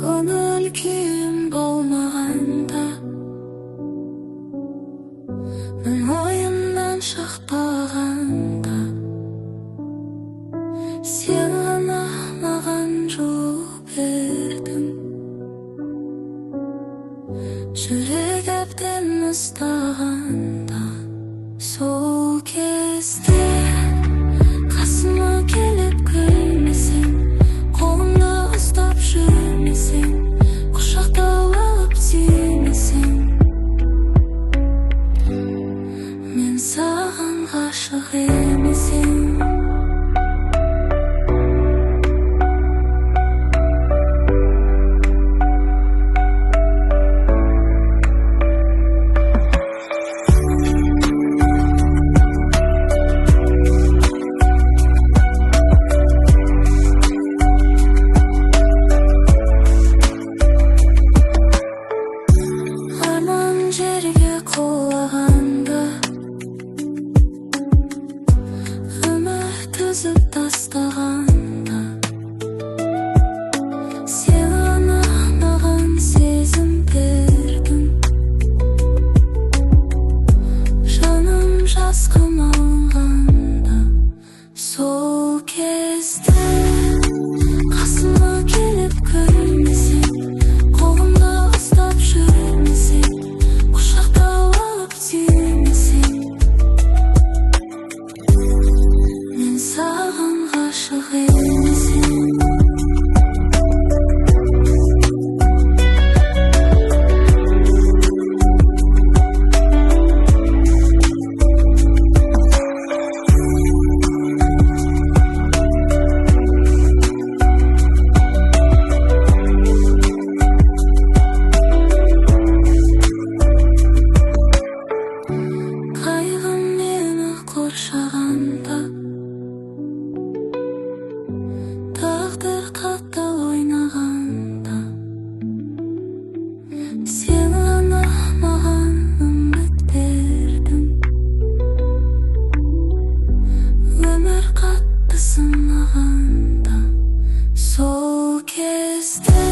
Көңіл күйім болмағанда, мен ойымнан шықпағанда, сен ғана маған жол бердің. Жүрек әбден ұстағанда, сол кезде қасыма келіп күлмесең, қолымды ұстап жүрмесең, құшақтап алып сүймесең, мен саған ғашық емес едім. Жерге құлағанда, үміт үзіп тастағанда, сен ғана маған сезім бердің. Жаным жасқым алғанда, сол кезде қасыма келіп күлмесең, қолымды ұстап жүрмесең, мен саған ғашық емес едім. Қайғым мені қоршағанда, тағдыр қатты ойнағанда, сен ғана маған үміт бердің. Өмір қатты сынағанда, сол кезде